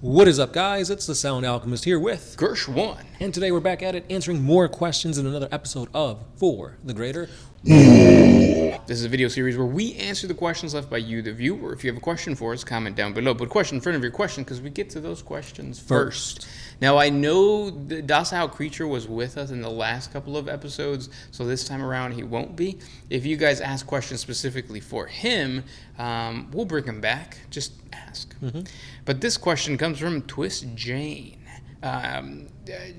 What is up, guys? It's the Sound Alchemist here with Gersh1. and today we're back at it answering more questions in another episode of For the Greater. This is a video series where we answer the questions left by you, the viewer. If you have a question for us, comment down below. Put a question in front of your question because we get to those questions first. Now, I know the docile creature was with us in the last couple of episodes, so this time around he won't be. If you guys ask questions specifically for him, we'll bring him back. Just ask. But this question comes from Twist Jane.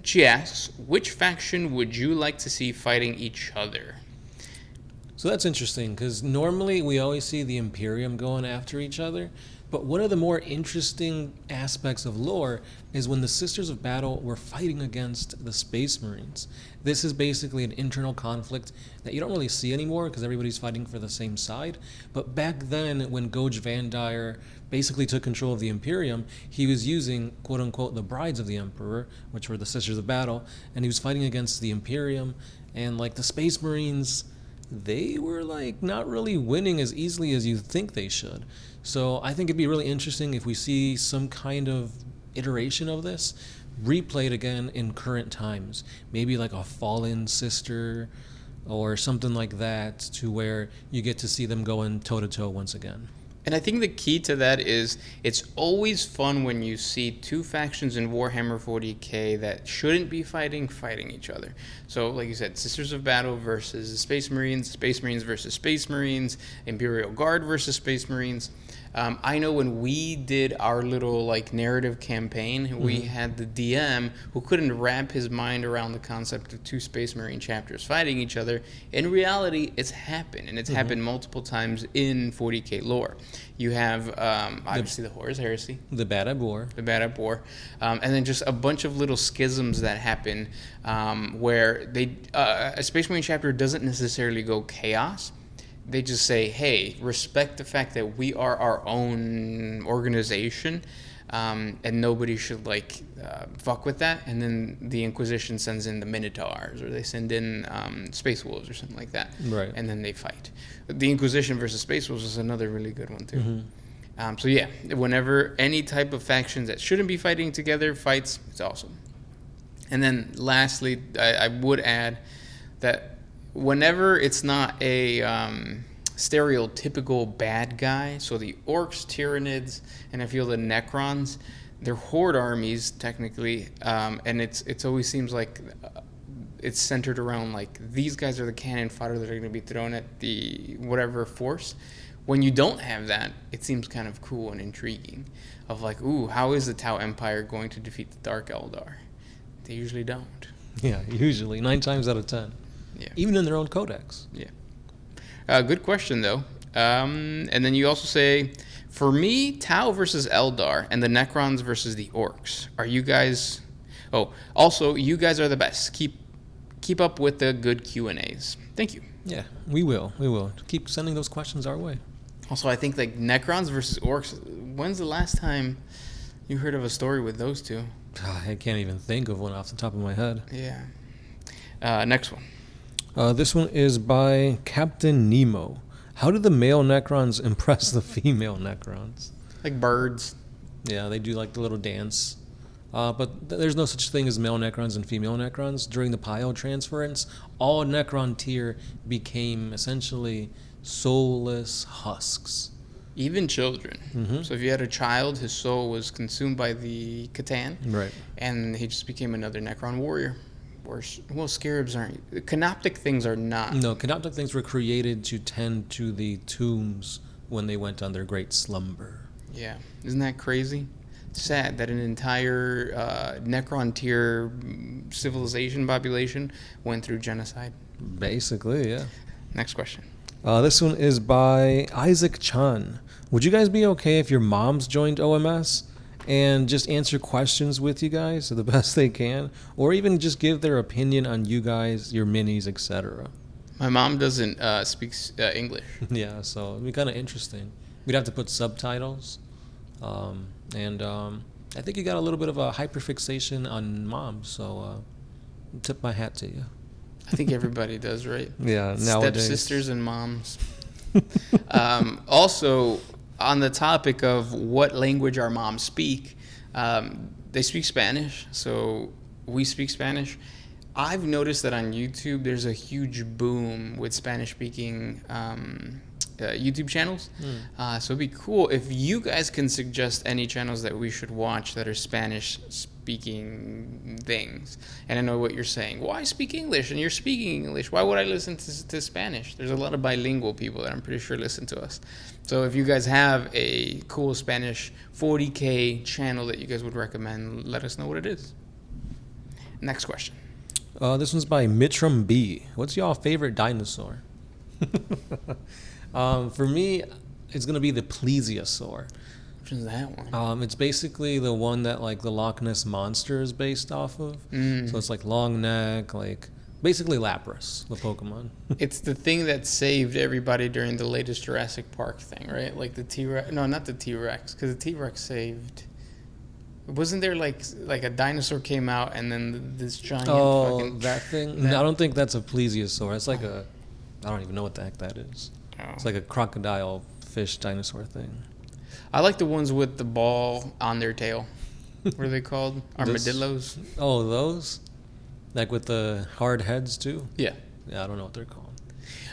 She asks, which faction would you like to see fighting each other? So that's interesting because normally we always see the Imperium going after each other, but one of the more interesting aspects of lore is when the Sisters of Battle were fighting against the Space Marines. This is basically an internal conflict that you don't really see anymore because everybody's fighting for the same side. But back then, when Goj Vandire basically took control of the Imperium, he was using, quote-unquote, the Brides of the Emperor, which were the Sisters of Battle, and he was fighting against the Imperium, and like the Space Marines, they were like not really winning as easily as you think they should. So I think it'd be really interesting if we see some kind of iteration of this replayed again in current times. Maybe like a fallen sister or something like that, to where you get to see them going toe-to-toe once again. And I think the key to that is it's always fun when you see two factions in Warhammer 40K that shouldn't be fighting each other. So, like you said, Sisters of Battle versus Space Marines versus Space Marines, Imperial Guard versus Space Marines. I know when we did our little narrative campaign, we had the DM who couldn't wrap his mind around the concept of two Space Marine chapters fighting each other. In reality, it's happened, and it's happened multiple times in 40K lore. You have obviously the Horus Heresy, The Bad Ab War. And then just a bunch of little schisms that happen where a Space Marine chapter doesn't necessarily go chaos. They just say, hey, respect the fact that we are our own organization, and nobody should fuck with that. And then the Inquisition sends in the Minotaurs, or they send in Space Wolves or something like that. Right. And then they fight. The Inquisition versus Space Wolves is another really good one too. So yeah, whenever any type of factions that shouldn't be fighting together fights, it's awesome. And then lastly, I would add that whenever it's not a stereotypical bad guy, so the Orcs, Tyranids, and I feel the Necrons, they're horde armies technically, and it always seems like it's centered around these guys are the cannon fodder that are going to be thrown at the whatever force. When you don't have that, it seems kind of cool and intriguing. Of ooh, how is the Tau Empire going to defeat the Dark Eldar? They usually don't. Yeah, usually 9 times out of 10. Yeah. Even in their own codex. Yeah. Good question, though. And then you also say, for me, Tau versus Eldar and the Necrons versus the Orcs. Are you guys... Oh, also, you guys are the best. Keep up with the good Q&As. Thank you. Yeah, we will. We will. Keep sending those questions our way. Also, I think Necrons versus Orcs, when's the last time you heard of a story with those two? I can't even think of one off the top of my head. Yeah. Next one. This one is by Captain Nemo. How do the male Necrons impress the female Necrons? Like birds. Yeah, they do the little dance. But there's no such thing as male Necrons and female Necrons. During the Pio transference, all Necron tier became essentially soulless husks. Even children. So if you had a child, his soul was consumed by the Catan. Right. And he just became another Necron warrior. Well, scarabs aren't. Canoptic things are not. No, canoptic things were created to tend to the tombs when they went on their great slumber. Yeah. Isn't that crazy? Sad that an entire Necron tier civilization population went through genocide. Basically, yeah. Next question. This one is by Isaac Chan. Would you guys be okay if your moms joined OMS and just answer questions with you guys the best they can, or even just give their opinion on you guys, your minis, etc.? My mom doesn't speak English. Yeah, so it'd be kind of interesting. We'd have to put subtitles, and I think you got a little bit of a hyperfixation on moms, so tip my hat to you. I think everybody does, right? Yeah, nowadays. Stepsisters and moms. Also, on the topic of what language our moms speak, They speak Spanish, so we speak Spanish. I've noticed that on YouTube, there's a huge boom with Spanish-speaking YouTube channels. So it'd be cool if you guys can suggest any channels that we should watch that are Spanish-speaking things. And I know what you're saying. Why speak English? And you're speaking English. Why would I listen to Spanish? There's a lot of bilingual people that I'm pretty sure listen to us. So if you guys have a cool Spanish 40K channel that you guys would recommend, let us know what it is. Next question. This one's by Mitram B. What's y'all favorite dinosaur? For me, it's gonna be the plesiosaur. Which is that one? It's basically the one that like the Loch Ness monster is based off of. So it's like long neck, like basically Lapras, the Pokemon. It's the thing that saved everybody during the latest Jurassic Park thing, right? Like the T-Rex. No, not the T-Rex, because the T-Rex saved. Wasn't there like a dinosaur came out and then this giant fucking... that thing? No, I don't think that's a plesiosaur. It's like a... I don't even know what the heck that is. Oh. It's like a crocodile fish dinosaur thing. I like the ones with the ball on their tail. What are they called? Armadillos? Oh, those? Like with the hard heads too? Yeah. Yeah, I don't know what they're called.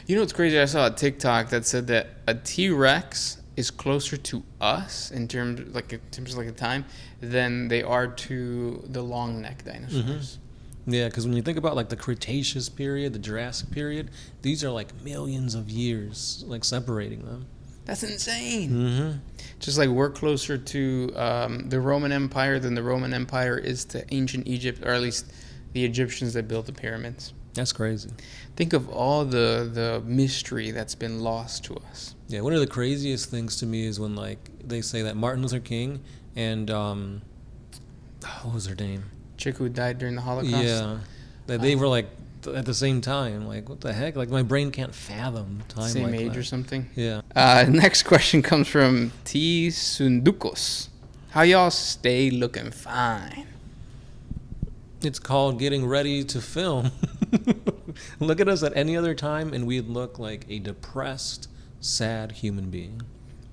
You know what's crazy? I saw a TikTok that said that a T-Rex is closer to us in terms of like the time than they are to the long neck dinosaurs. Yeah, because when you think about like the Cretaceous period, the Jurassic period, these are like millions of years like separating them. That's insane. Just like we're closer to the Roman Empire than the Roman Empire is to ancient Egypt, or at least the Egyptians that built the pyramids. That's crazy. Think of all the mystery that's been lost to us. Yeah, one of the craziest things to me is when like they say that Martin Luther King and what was her name? Chick who died during the Holocaust. Yeah, that they were like at the same time. Like what the heck? Like my brain can't fathom time. Same like age that. or something. Yeah. Next question comes from T Sundukos. How y'all stay looking fine? It's called getting ready to film. Look at us at any other time, and we'd look like a depressed, sad human being.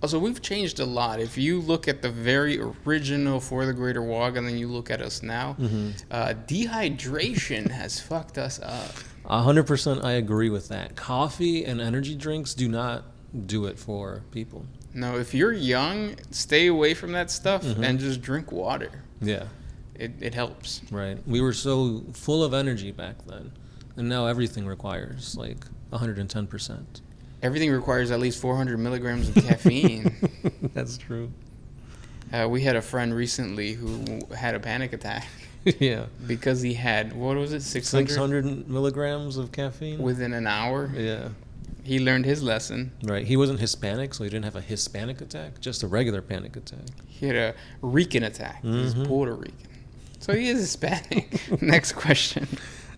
Also, we've changed a lot. If you look at the very original For the Greater WAAAGH and then you look at us now, dehydration has fucked us up. 100% I agree with that. Coffee and energy drinks do not do it for people. No, if you're young, stay away from that stuff and just drink water. Yeah. It helps. Right. We were so full of energy back then. And now everything requires like 110%. Everything requires at least 400 milligrams of caffeine. That's true. We had a friend recently who had a panic attack. Yeah. Because he had, what was it, 600 milligrams of caffeine? Within an hour? Yeah. He learned his lesson. Right. He wasn't Hispanic, so he didn't have a Hispanic attack, just a regular panic attack. He had a Rican attack. He's Puerto Rican. So he is Hispanic. Next question.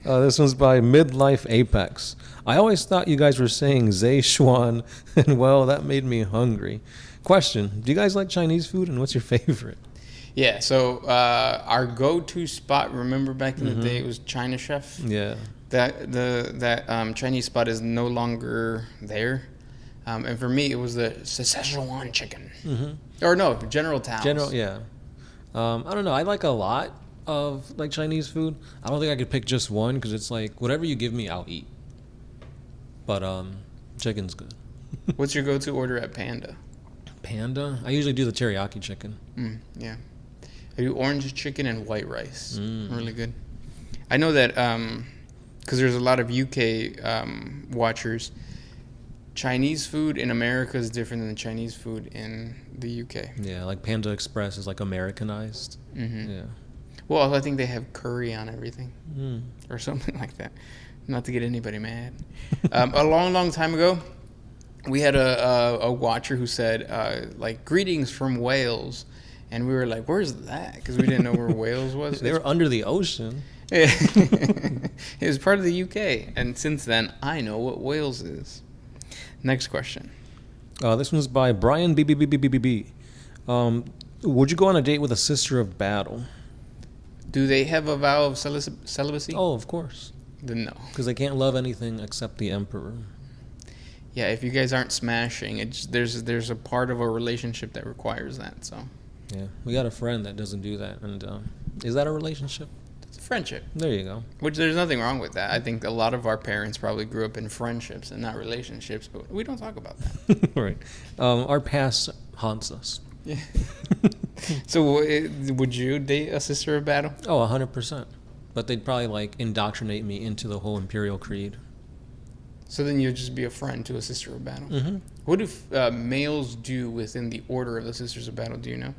This one's by Midlife Apex. I always thought you guys were saying Zhechuan, and well, that made me hungry. Question, do you guys like Chinese food, and what's your favorite? Yeah, so our go-to spot, remember back in the day, it was China Chef? Yeah. That Chinese spot is no longer there. And for me, it was the Szechuan chicken. Or no, General Tao's. Yeah. I don't know. I like a lot of like Chinese food. I don't think I could pick just one because it's like whatever you give me, I'll eat. But chicken's good. What's your go-to order at Panda? Panda? I usually do the teriyaki chicken. Yeah. I do orange chicken and white rice. Really good. I know that because there's a lot of UK watchers. Chinese food in America is different than Chinese food in the UK. Yeah, like Panda Express is like Americanized. Yeah. Well, I think they have curry on everything or something like that. Not to get anybody mad. A long time ago, we had a watcher who said, like, greetings from Wales. And we were like, where's that? Because we didn't know where Wales was. They were under the ocean. It was part of the UK. And since then, I know what Wales is. Next question. This one's by Brian BBBBBB. Would you go on a date with a sister of battle? Do they have a vow of celibacy? Oh, of course. Then no. Because they can't love anything except the emperor. Yeah, if you guys aren't smashing, there's a part of a relationship that requires that. So. Yeah, we got a friend that doesn't do that, and is that a relationship? It's a friendship. There you go. Which there's nothing wrong with that. I think a lot of our parents probably grew up in friendships and not relationships, but we don't talk about that. Right. Our past haunts us. Yeah. So would you date a sister of battle? Oh, 100%. But they'd probably like indoctrinate me into the whole Imperial Creed. So then you'd just be a friend to a sister of battle. Mm-hmm. What do males do within the order of the sisters of battle? Do you know?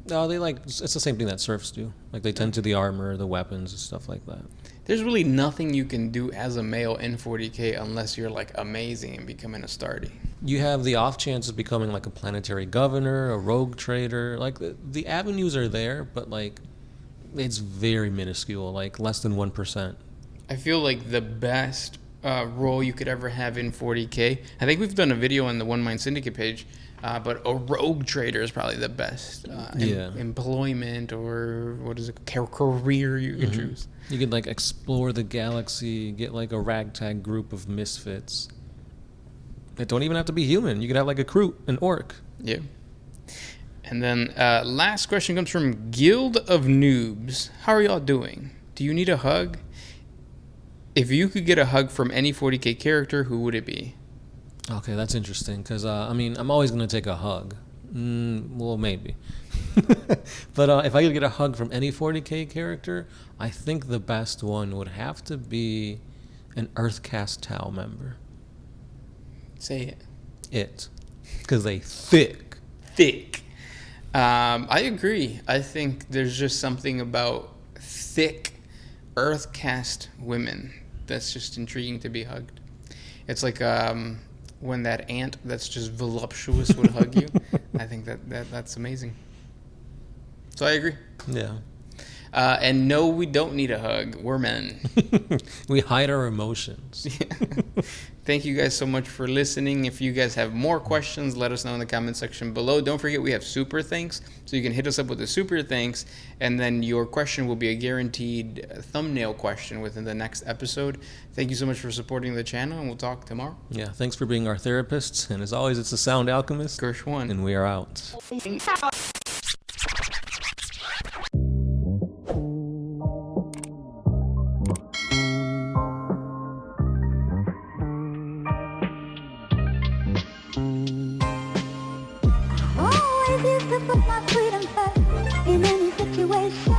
No, they like it's the same thing that serfs do. Like they tend to the armor, the weapons, and stuff like that. There's really nothing you can do as a male in 40K unless you're like amazing and becoming a Stardy. You have the off chance of becoming like a planetary governor, a rogue trader. Like the avenues are there, but like it's very minuscule, like less than 1%. I feel like the best role you could ever have in 40K. I think we've done a video on the One Mind Syndicate page, but a rogue trader is probably the best employment, or what is it, career you could choose. You could like explore the galaxy, get like a ragtag group of misfits. That don't even have to be human. You could have like a crew, an orc. Yeah. And then last question comes from Guild of Noobs. How are y'all doing? Do you need a hug? If you could get a hug from any 40K character, who would it be? Okay, that's interesting because I mean I'm always gonna take a hug. Well, maybe. But if I could get a hug from any 40K character, I think the best one would have to be an Earthcast Tau member. Say it. Because they thick. I agree. I think there's just something about thick Earthcast women that's just intriguing to be hugged. It's like when that ant that's just voluptuous would hug you. I think that's amazing. So I agree. Yeah. And no, we don't need a hug. We're men. We hide our emotions. Thank you guys so much for listening. If you guys have more questions, let us know in the comment section below. Don't forget we have super thanks, so you can hit us up with a super thanks, and then your question will be a guaranteed thumbnail question within the next episode. Thank you so much for supporting the channel, and we'll talk tomorrow. Yeah, thanks for being our therapists, and as always, it's the Sound Alchemist, Gershwan. and we are out. Always used to put my freedom first in any situation.